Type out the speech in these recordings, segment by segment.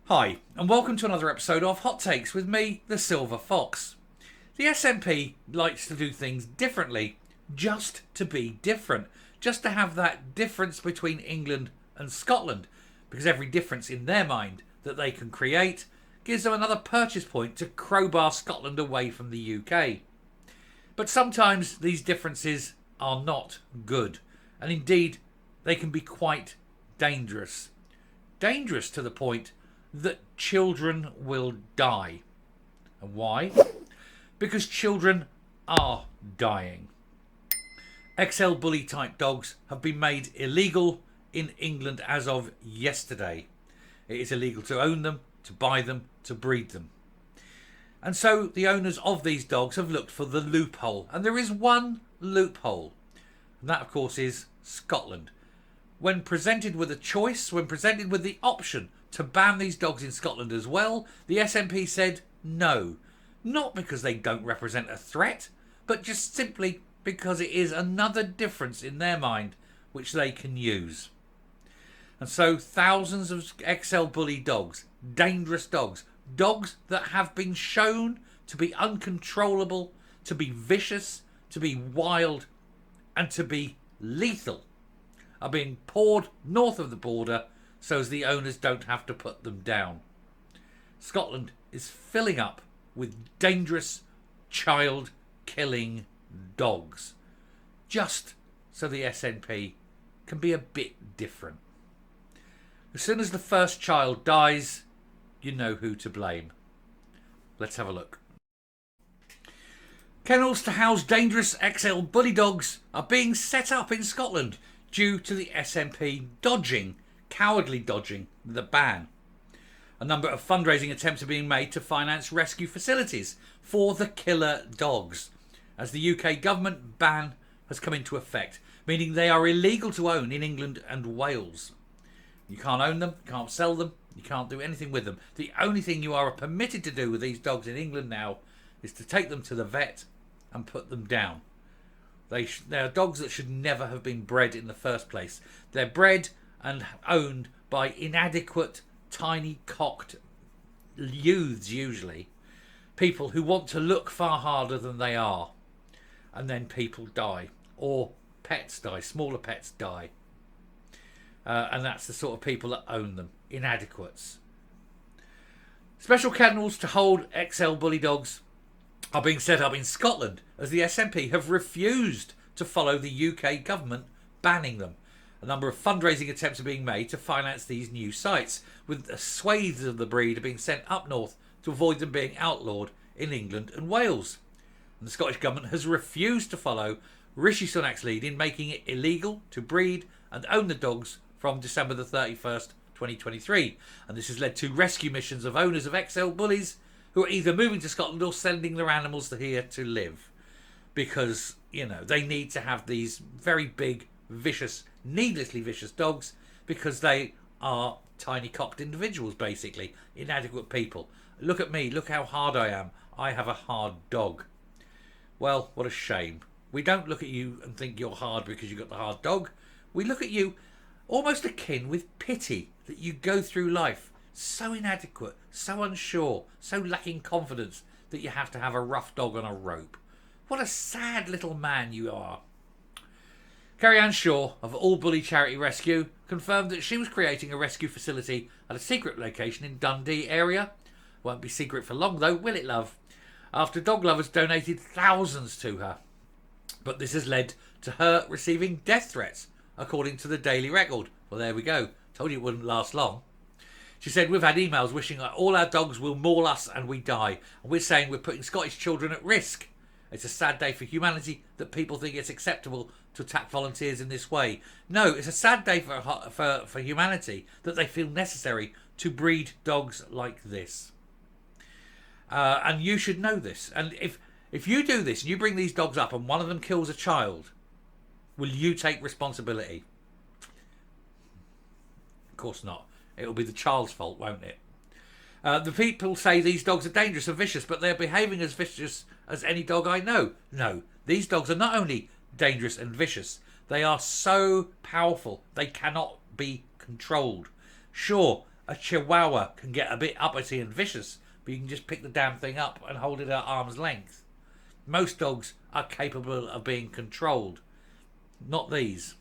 Hi, and welcome to another episode of Hot Takes with me, the Silver Fox. The SNP likes to do things differently, just to be different, just to have that difference between England and Scotland, because every difference in their mind that they can create gives them another purchase point to crowbar Scotland away from the UK. But sometimes these differences are not good, and indeed they can be quite dangerous. Dangerous to the point that children will die. And why? Because children are dying. XL bully type dogs have been made illegal in England as of yesterday. It is illegal to own them, to buy them, to breed them. And so the owners of these dogs have looked for the loophole. And there is one loophole. And that, of course, is Scotland. When presented with a choice, when presented with the option to ban these dogs in Scotland as well, the SNP said no. Not because they don't represent a threat, but just simply because it is another difference in their mind which they can use. And so thousands of XL bully dogs, dangerous dogs, dogs that have been shown to be uncontrollable, to be vicious, to be wild, and to be lethal, are being poured north of the border so as the owners don't have to put them down. Scotland is filling up with dangerous child-killing dogs, just so the SNP can be a bit different. As soon as the first child dies, you know who to blame. Let's have a look. Kennels to house dangerous XL bully dogs are being set up in Scotland due to the SNP cowardly dodging the ban. A number of fundraising attempts are being made to finance rescue facilities for the killer dogs, as the UK government ban has come into effect, meaning they are illegal to own in England and Wales. You can't own them, you can't sell them, you can't do anything with them. The only thing you are permitted to do with these dogs in England now is to take them to the vet and put them down. They are dogs that should never have been bred in the first place. They're bred and owned by inadequate, tiny cocked youths, usually. People who want to look far harder than they are. And then people die. Or pets die. Smaller pets die. And that's the sort of people that own them. Inadequates. Special kennels to hold XL bully dogs are being set up in Scotland as the SNP have refused to follow the UK government banning them. A number of fundraising attempts are being made to finance these new sites, with swathes of the breed being sent up north to avoid them being outlawed in England and Wales. And the Scottish government has refused to follow Rishi Sunak's lead in making it illegal to breed and own the dogs from December the 31st, 2023. And this has led to rescue missions of owners of XL bullies who are either moving to Scotland or sending their animals here to live. Because, they need to have these very big, vicious, needlessly vicious dogs because they are tiny cocked individuals, basically. Inadequate people. Look at me, look how hard I am. I have a hard dog. Well, what a shame. We don't look at you and think you're hard because you've got the hard dog. We look at you almost akin with pity that you go through life so inadequate, so unsure, so lacking confidence that you have to have a rough dog on a rope. What a sad little man you are. Carrie-Anne Shaw of All Bully Charity Rescue confirmed that she was creating a rescue facility at a secret location in Dundee area. Won't be secret for long though, will it, love? After dog lovers donated thousands to her. But this has led to her receiving death threats, according to the Daily Record. Well, there we go. Told you it wouldn't last long. She said, we've had emails wishing all our dogs will maul us and we die. And we're saying we're putting Scottish children at risk. It's a sad day for humanity that people think it's acceptable to attack volunteers in this way. No, it's a sad day for humanity that they feel necessary to breed dogs like this. And you should know this. And if you do this and you bring these dogs up and one of them kills a child, will you take responsibility? Of course not. It'll be the child's fault, won't it? The people say these dogs are dangerous and vicious, but they're behaving as vicious as any dog I know. No, these dogs are not only dangerous and vicious, they are so powerful they cannot be controlled. Sure, A Chihuahua can get a bit uppity and vicious, but you can just pick the damn thing up and hold it at arm's length. Most dogs are capable of being controlled. Not these.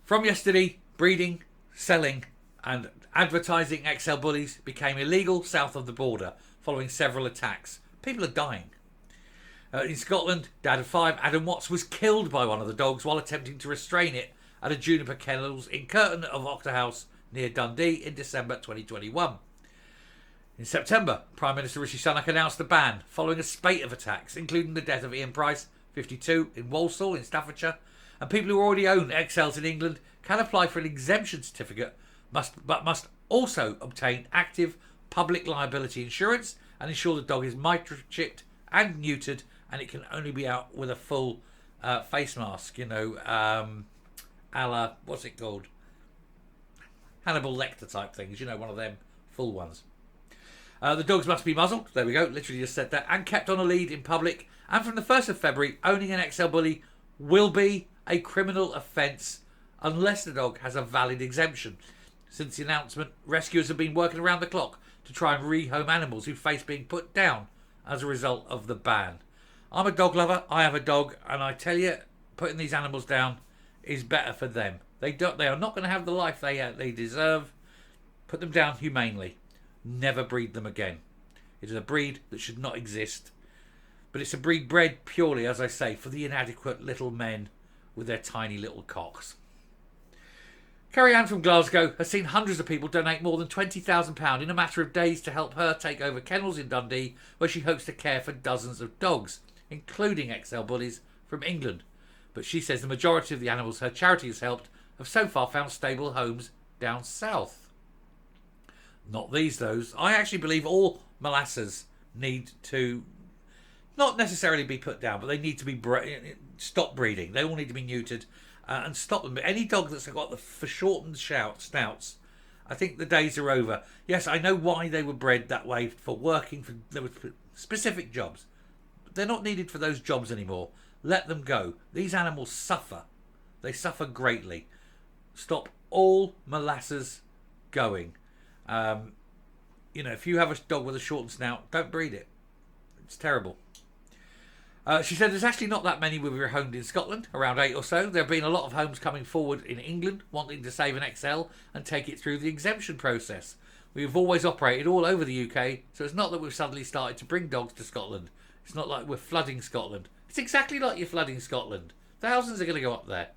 From yesterday, breeding, selling and advertising XL bullies became illegal south of the border following several attacks. People are dying. In Scotland, dad of 5, Adam Watts, was killed by one of the dogs while attempting to restrain it at a Juniper Kennels in Curtin of House near Dundee in December 2021. In September, Prime Minister Rishi Sunak announced a ban following a spate of attacks, including the death of Ian Price, 52, in Walsall in Staffordshire, and people who already own XLs in England can apply for an exemption certificate, but must also obtain active public liability insurance and ensure the dog is microchipped and neutered, and it can only be out with a full face mask, a la, what's it called? Hannibal Lecter type things, one of them full ones. The dogs must be muzzled, there we go, literally just said that, and kept on a lead in public. And from the 1st of February, owning an XL bully will be a criminal offence unless the dog has a valid exemption. Since the announcement, rescuers have been working around the clock to try and rehome animals who face being put down as a result of the ban. I'm a dog lover, I have a dog, and I tell you, putting these animals down is better for them. They are not going to have the life they deserve. Put them down humanely. Never breed them again. It is a breed that should not exist. But it's a breed bred purely, as I say, for the inadequate little men with their tiny little cocks. Carrie Ann from Glasgow has seen hundreds of people donate more than £20,000 in a matter of days to help her take over kennels in Dundee, where she hopes to care for dozens of dogs, including XL bullies from England. But she says the majority of the animals her charity has helped have so far found stable homes down south. Not these, those. I actually believe all molasses need to not necessarily be put down, but they need to be stop breeding. They all need to be neutered and stop them. But any dog that's got the foreshortened snouts, I think the days are over. Yes, I know why they were bred that way, for working, there were specific jobs. But they're not needed for those jobs anymore. Let them go. These animals suffer. They suffer greatly. Stop all molasses going. If you have a dog with a shortened snout, don't breed it. It's terrible. She said there's actually not that many we've rehomed in Scotland, around 8 or so. There have been a lot of homes coming forward in England wanting to save an XL and take it through the exemption process. We've always operated all over the UK, so it's not that we've suddenly started to bring dogs to Scotland. It's not like we're flooding Scotland. It's exactly like you're flooding Scotland. Thousands are going to go up there.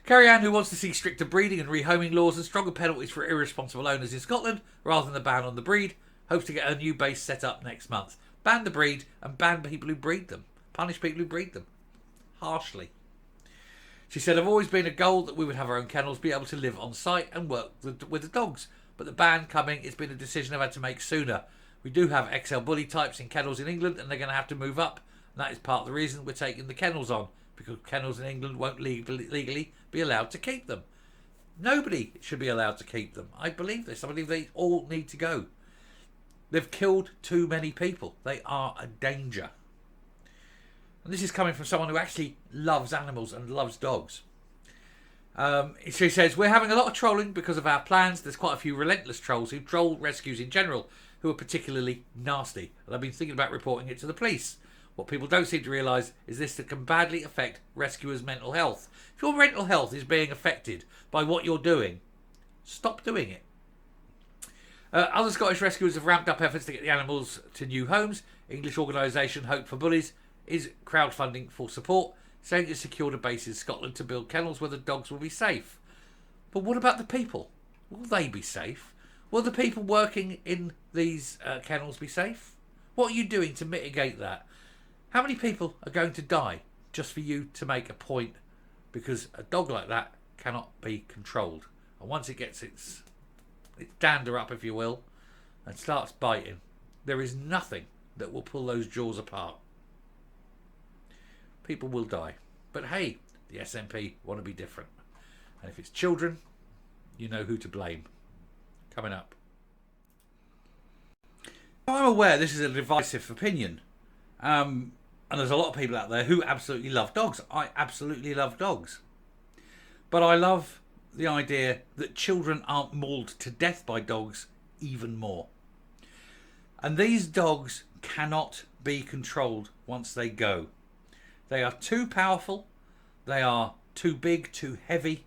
Carrie Ann, who wants to see stricter breeding and rehoming laws and stronger penalties for irresponsible owners in Scotland, rather than the ban on the breed, hopes to get a new base set up next month. Ban the breed and ban people who breed them. Punish people who breed them. Harshly. She said, I've always been a goal that we would have our own kennels, be able to live on site and work with the dogs. But the ban coming, it's been a decision I've had to make sooner. We do have XL bully types in kennels in England and they're going to have to move up. And that is part of the reason we're taking the kennels on, because kennels in England won't legally be allowed to keep them. Nobody should be allowed to keep them. I believe this. I believe they all need to go. They've killed too many people. They are a danger. And this is coming from someone who actually loves animals and loves dogs. She says, we're having a lot of trolling because of our plans. There's quite a few relentless trolls who troll rescues in general, who are particularly nasty. And I've been thinking about reporting it to the police. What people don't seem to realise is this can badly affect rescuers' mental health. If your mental health is being affected by what you're doing, stop doing it. Other Scottish rescuers have ramped up efforts to get the animals to new homes. English organisation Hope for Bullies is crowdfunding for support, saying it's secured a base in Scotland to build kennels where the dogs will be safe. But what about the people? Will they be safe? Will the people working in these kennels be safe? What are you doing to mitigate that? How many people are going to die just for you to make a point? Because a dog like that cannot be controlled. And once it gets its dander up, if you will, and starts biting, there is nothing that will pull those jaws apart. People will die. But hey, the SNP want to be different. And if it's children, you know who to blame. Coming up. I'm aware this is a divisive opinion. And there's a lot of people out there who absolutely love dogs. I absolutely love dogs. But I love the idea that children aren't mauled to death by dogs even more. And these dogs cannot be controlled once they go. They are too powerful, they are too big, too heavy.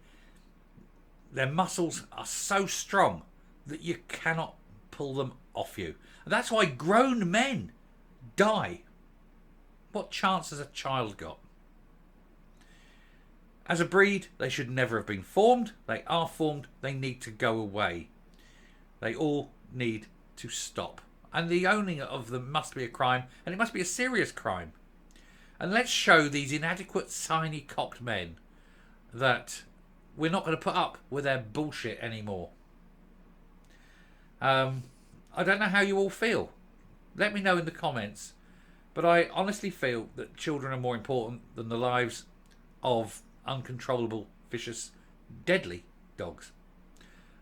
Their muscles are so strong that you cannot pull them off you. And that's why grown men die. What chance has a child got? As a breed, they should never have been formed. They are formed. They need to go away. They all need to stop. And the owning of them must be a crime, and it must be a serious crime. And let's show these inadequate, tiny, cocked men that we're not going to put up with their bullshit anymore. I don't know how you all feel. Let me know in the comments. But I honestly feel that children are more important than the lives of uncontrollable, vicious, deadly dogs.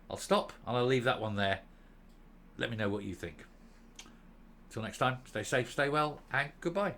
I'll stop and I'll leave that one there. Let me know what you think. Till next time, stay safe, stay well, and goodbye.